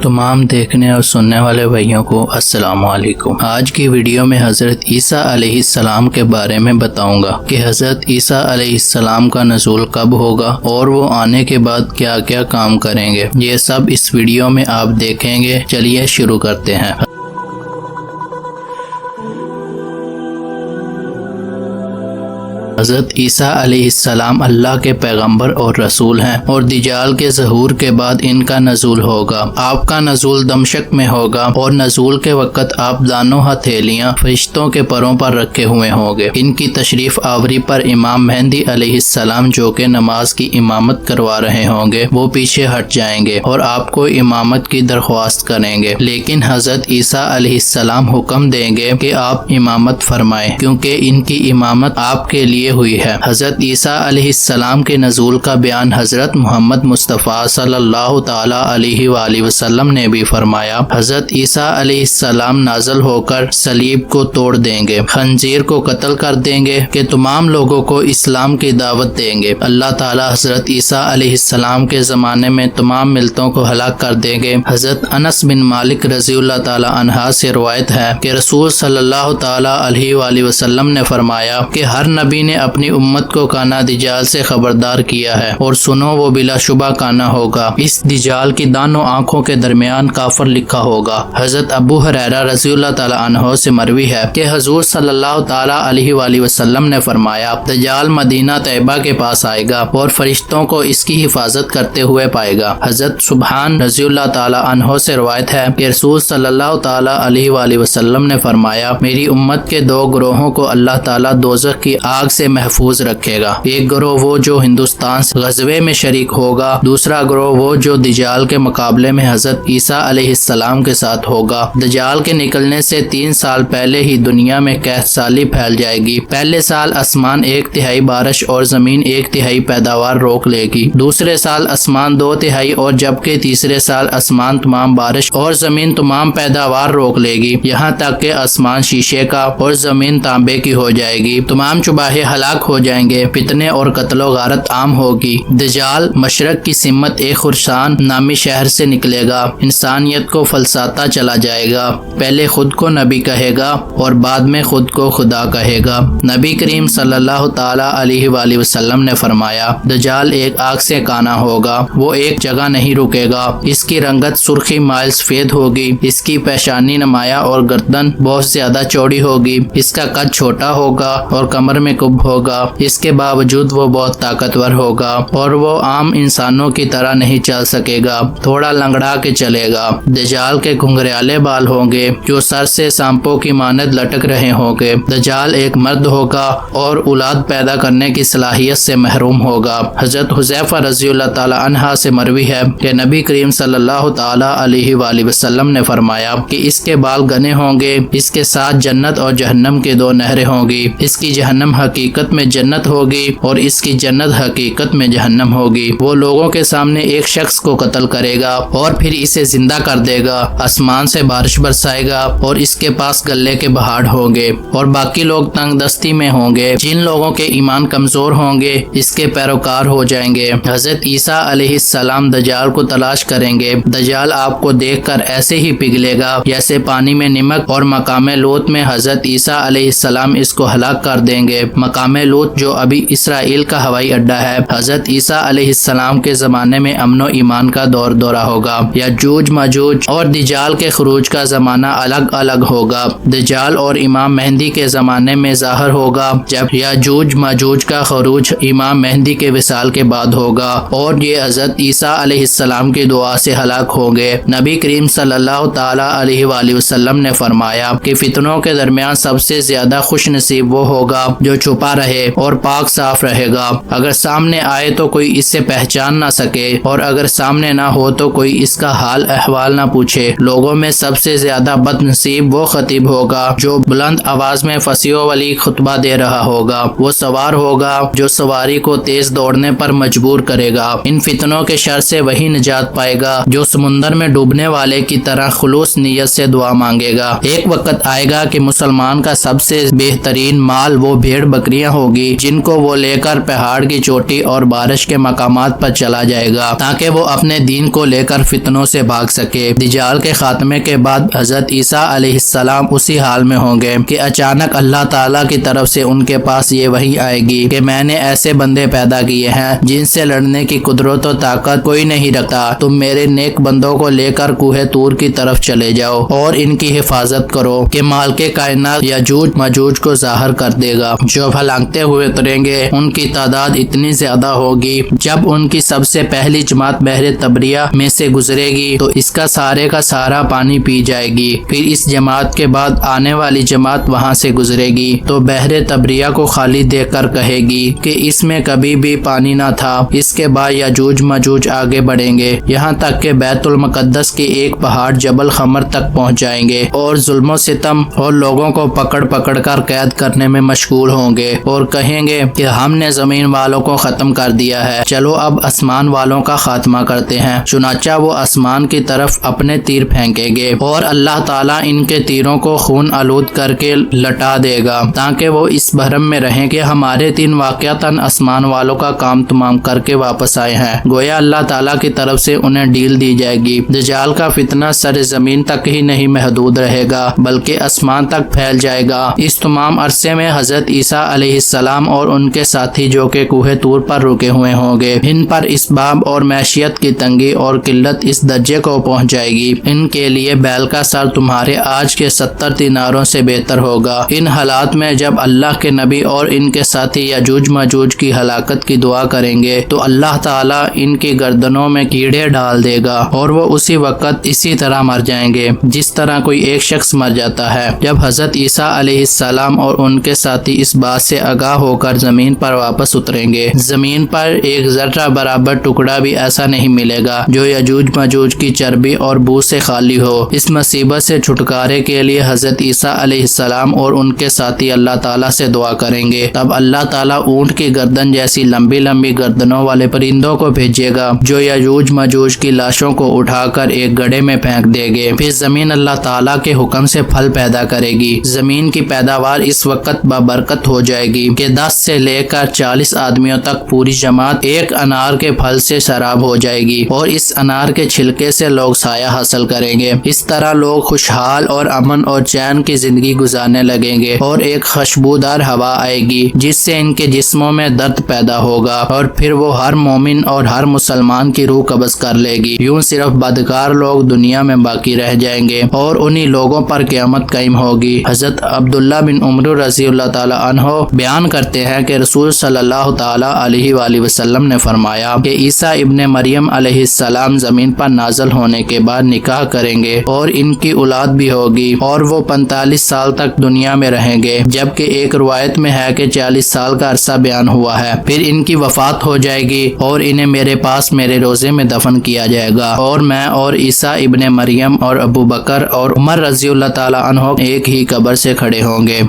تمام دیکھنے اور سننے والے بھائیوں کو السلام علیکم۔ آج کی ویڈیو میں حضرت عیسیٰ علیہ السلام کے بارے میں بتاؤں گا کہ حضرت عیسیٰ علیہ السلام کا نزول کب ہوگا اور وہ آنے کے بعد کیا کیا کام کریں گے۔ یہ سب اس ویڈیو میں آپ دیکھیں گے۔ چلیے شروع کرتے ہیں۔ حضرت عیسیٰ علیہ السلام اللہ کے پیغمبر اور رسول ہیں اور دجال کے ظہور کے بعد ان کا نزول ہوگا۔ آپ کا نزول دمشق میں ہوگا اور نزول کے وقت آپ دانوں ہتھیلیاں فرشتوں کے پروں پر رکھے ہوئے ہوں گے۔ ان کی تشریف آوری پر امام مہدی علیہ السلام جو کہ نماز کی امامت کروا رہے ہوں گے وہ پیچھے ہٹ جائیں گے اور آپ کو امامت کی درخواست کریں گے، لیکن حضرت عیسیٰ علیہ السلام حکم دیں گے کہ آپ امامت فرمائیں کیونکہ ان کی امامت آپ کے لیے ہوئی ہے۔ حضرت عیسیٰ علیہ السلام کے نزول کا بیان حضرت محمد مصطفیٰ صلی اللہ تعالی علیہ وآلہ وسلم نے بھی فرمایا۔ حضرت عیسیٰ علیہ السلام نازل ہو کر صلیب کو توڑ دیں گے، خنزیر کو قتل کر دیں گے کہ تمام لوگوں کو اسلام کی دعوت دیں گے۔ اللہ تعالی حضرت عیسیٰ علیہ السلام کے زمانے میں تمام ملتوں کو ہلاک کر دیں گے۔ حضرت انس بن مالک رضی اللہ تعالی عنہ سے روایت ہے کہ رسول صلی اللہ تعالی علیہ وآلہ وسلم نے فرمایا کہ ہر نبی نے اپنی امت کو کانا دجال سے خبردار کیا ہے، اور سنو وہ بلا شبہ کانا ہوگا۔ اس دجال کی دانوں آنکھوں کے درمیان کافر لکھا ہوگا۔ حضرت ابو ہریرہ رضی اللہ تعالی عنہ سے مروی ہے کہ حضور صلی اللہ تعالی علیہ وآلہ وسلم نے فرمایا دجال مدینہ طیبہ کے پاس آئے گا اور فرشتوں کو اس کی حفاظت کرتے ہوئے پائے گا۔ حضرت سبحان رضی اللہ تعالی عنہ سے روایت ہے کہ رسول صلی اللہ تعالی علیہ وآلہ وسلم نے فرمایا میری امت کے دو گروہوں کو اللہ تعالی دوزخ کی آگ سے محفوظ رکھے گا۔ ایک گروہ وہ جو ہندوستان سے غزوے میں شریک ہوگا، دوسرا گروہ وہ جو دجال کے مقابلے میں حضرت عیسیٰ علیہ السلام کے ساتھ ہوگا۔ دجال کے نکلنے سے 3 سال پہلے ہی دنیا میں قحط سالی پھیل جائے گی۔ پہلے سال آسمان 1/3 بارش اور زمین 1/3 پیداوار روک لے گی، دوسرے سال آسمان 2/3 اور جبکہ تیسرے سال آسمان تمام بارش اور زمین تمام پیداوار روک لے گی، یہاں تک کہ آسمان شیشے کا اور زمین تانبے کی ہو جائے گی۔ تمام چوباہے ہلاک ہو جائیں گے، فتنے اور قتل و غارت عام ہوگی۔ دجال مشرق کی سمت ایک خرسان نامی شہر سے نکلے گا، انسانیت کو فلساتا چلا جائے گا، پہلے خود کو نبی کہے گا اور بعد میں خود کو خدا کہے گا۔ نبی کریم صلی اللہ تعالی علیہ وآلہ وسلم نے فرمایا دجال ایک آگ سے کانا ہوگا، وہ ایک جگہ نہیں رکے گا، اس کی رنگت سرخی مائل سفید ہوگی، اس کی پیشانی نمایاں اور گردن بہت زیادہ چوڑی ہوگی، اس کا قد چھوٹا ہوگا اور کمر میں کب ہوگا، اس کے باوجود وہ بہت طاقتور ہوگا اور وہ عام انسانوں کی طرح نہیں چل سکے گا، تھوڑا لنگڑا کے چلے گا۔ دجال کے گھنگریالے بال ہوں گے جو سر سے سانپوں کی مانند لٹک رہے ہوں گے۔ دجال ایک مرد ہوگا اور اولاد پیدا کرنے کی صلاحیت سے محروم ہوگا۔ حضرت حذیفہ رضی اللہ تعالی عنہ سے مروی ہے کہ نبی کریم صلی اللہ تعالی علیہ وآلہ وسلم نے فرمایا کہ اس کے بال گنے ہوں گے، اس کے ساتھ جنت اور جہنم کے 2 نہریں ہوں گی، اس کی جہنم حقیقت میں جنت ہوگی اور اس کی جنت حقیقت میں جہنم ہوگی۔ وہ لوگوں کے سامنے ایک شخص کو قتل کرے گا اور پھر اسے زندہ کر دے گا، آسمان سے بارش برسائے گا اور اس کے پاس گلے کے پہاڑ ہوں گے اور باقی لوگ تنگ دستی میں ہوں گے۔ جن لوگوں کے ایمان کمزور ہوں گے اس کے پیروکار ہو جائیں گے۔ حضرت عیسیٰ علیہ السلام دجال کو تلاش کریں گے، دجال آپ کو دیکھ کر ایسے ہی پگھلے گا جیسے پانی میں نمک، اور مقام لوط میں حضرت عیسیٰ علیہ السلام اس کو ہلاک کر دیں گے۔ مقام لوط جو ابھی اسرائیل کا ہوائی اڈہ ہے، حضرت عیسیٰ علیہ السلام کے زمانے میں امن و ایمان کا دورہ ہوگا۔ یاجوج ماجوج اور دجال کے خروج کا زمانہ الگ الگ ہوگا۔ دجال اور امام مہدی کے زمانے میں ظاہر ہوگا، جب یاجوج ماجوج کا خروج امام مہدی کے وصال کے بعد ہوگا، اور یہ حضرت عیسیٰ علیہ السلام کی دعا سے ہلاک ہوں گے۔ نبی کریم صلی اللہ تعالی علیہ وآلہ وسلم نے فرمایا کہ فتنوں کے درمیان سب سے زیادہ خوش نصیب وہ ہوگا جو چھپا رہے اور پاک صاف رہے گا، اگر سامنے آئے تو کوئی اس سے پہچان نہ سکے اور اگر سامنے نہ ہو تو کوئی اس کا حال احوال نہ پوچھے۔ لوگوں میں سب سے زیادہ بد نصیب وہ خطیب ہوگا جو بلند آواز میں فصیح و ولی خطبہ دے رہا ہوگا، وہ سوار ہوگا جو سواری کو تیز دوڑنے پر مجبور کرے گا۔ ان فتنوں کے شر سے وہی نجات پائے گا جو سمندر میں ڈوبنے والے کی طرح خلوص نیت سے دعا مانگے گا۔ ایک وقت آئے گا کہ مسلمان کا سب سے بہترین مال وہ بھیڑ بکری گاڑیاں ہوگی جن کو وہ لے کر پہاڑ کی چوٹی اور بارش کے مقامات پر چلا جائے گا تاکہ وہ اپنے دین کو لے کر فتنوں سے بھاگ سکے۔ دجال کے خاتمے کے بعد حضرت عیسیٰ علیہ السلام اسی حال میں ہوں گے کہ اچانک اللہ تعالیٰ کی طرف سے ان کے پاس یہ وحی آئے گی کہ میں نے ایسے بندے پیدا کیے ہیں جن سے لڑنے کی قدرت و طاقت کوئی نہیں رکھتا، تم میرے نیک بندوں کو لے کر کوہ طور کی طرف چلے جاؤ اور ان کی حفاظت کرو کہ مالک کائنات یاجوج ماجوج کو ظاہر کر دے گا۔ جو پھلانگتے ہوئے اتریں گے ان کی تعداد اتنی زیادہ ہوگی، جب ان کی سب سے پہلی جماعت بحر تبریہ میں سے گزرے گی تو اس کا سارے کا سارا پانی پی جائے گی، پھر اس جماعت کے بعد آنے والی جماعت وہاں سے گزرے گی تو بحر تبریہ کو خالی دیکھ کر کہے گی کہ اس میں کبھی بھی پانی نہ تھا۔ اس کے بعد یاجوج ماجوج آگے بڑھیں گے یہاں تک کہ بیت المقدس کے ایک پہاڑ جبل خمر تک پہنچ جائیں گے اور ظلم و ستم اور لوگوں کو پکڑ پکڑ کر قید کرنے میں مشغول ہوں گے اور کہیں گے کہ ہم نے زمین والوں کو ختم کر دیا ہے، چلو اب آسمان والوں کا خاتمہ کرتے ہیں۔ چنانچہ وہ آسمان کی طرف اپنے تیر پھینکیں گے اور اللہ تعالیٰ ان کے تیروں کو خون آلود کر کے لٹا دے گا تاکہ وہ اس بھرم میں رہیں کہ ہمارے تین واقعتاً آسمان والوں کا کام تمام کر کے واپس آئے ہیں، گویا اللہ تعالیٰ کی طرف سے انہیں ڈیل دی جائے گی۔ دجال کا فتنہ سر زمین تک ہی نہیں محدود رہے گا بلکہ آسمان تک پھیل جائے گا۔ اس تمام عرصے میں حضرت عیسیٰ علیہ السلام اور ان کے ساتھی جو کہ کوہ طور پر رکے ہوئے ہوں گے، ان پر اسباب اور معیشت کی تنگی اور قلت اس درجے کو پہنچ جائے گی ان کے لیے بیل کا سر تمہارے آج کے 70 دیناروں سے بہتر ہوگا۔ ان حالات میں جب اللہ کے نبی اور ان کے ساتھی یاجوج ماجوج کی ہلاکت کی دعا کریں گے تو اللہ تعالیٰ ان کی گردنوں میں کیڑے ڈال دے گا اور وہ اسی وقت اسی طرح مر جائیں گے جس طرح کوئی ایک شخص مر جاتا ہے۔ جب حضرت عیسیٰ علیہ السلام اور ان کے ساتھی اس بات سے آگاہ ہو کر زمین پر واپس اتریں گے، زمین پر ایک ذرہ برابر ٹکڑا بھی ایسا نہیں ملے گا جو یاجوج ماجوج کی چربی اور بو سے خالی ہو۔ اس مصیبت سے چھٹکارے کے لیے حضرت عیسیٰ علیہ السلام اور ان کے ساتھی اللہ تعالیٰ سے دعا کریں گے، تب اللہ تعالیٰ اونٹ کی گردن جیسی لمبی لمبی گردنوں والے پرندوں کو بھیجے گا جو یاجوج ماجوج کی لاشوں کو اٹھا کر ایک گڑھے میں پھینک دے گے۔ پھر زمین اللہ تعالیٰ کے حکم سے پھل پیدا کرے گی۔ زمین کی پیداوار اس وقت بابرکت ہو جائے گی کہ 10 سے لے کر 40 آدمیوں تک پوری جماعت ایک انار کے پھل سے سراب ہو جائے گی اور اس انار کے چھلکے سے لوگ سایہ حاصل کریں گے۔ اس طرح لوگ خوشحال اور امن اور چین کی زندگی گزارنے لگیں گے اور ایک خوشبودار ہوا آئے گی جس سے ان کے جسموں میں درد پیدا ہوگا اور پھر وہ ہر مومن اور ہر مسلمان کی روح قبض کر لے گی۔ یوں صرف بدکار لوگ دنیا میں باقی رہ جائیں گے اور انہی لوگوں پر قیامت قائم ہوگی۔ حضرت عبداللہ بن عمر رضی اللہ تعالی عنہ بیان کرتے ہیں کہ رسول صلی اللہ تعالی علیہ وآلہ وسلم نے فرمایا کہ عیسیٰ ابن مریم علیہ السلام زمین پر نازل ہونے کے بعد نکاح کریں گے اور ان کی اولاد بھی ہوگی اور وہ 45 سال تک دنیا میں رہیں گے، جبکہ ایک روایت میں ہے کہ 40 سال کا عرصہ بیان ہوا ہے۔ پھر ان کی وفات ہو جائے گی اور انہیں میرے پاس میرے روزے میں دفن کیا جائے گا اور میں اور عیسیٰ ابن مریم اور ابو بکر اور عمر رضی اللہ تعالی عنہ ایک ہی قبر سے کھڑے ہوں گے۔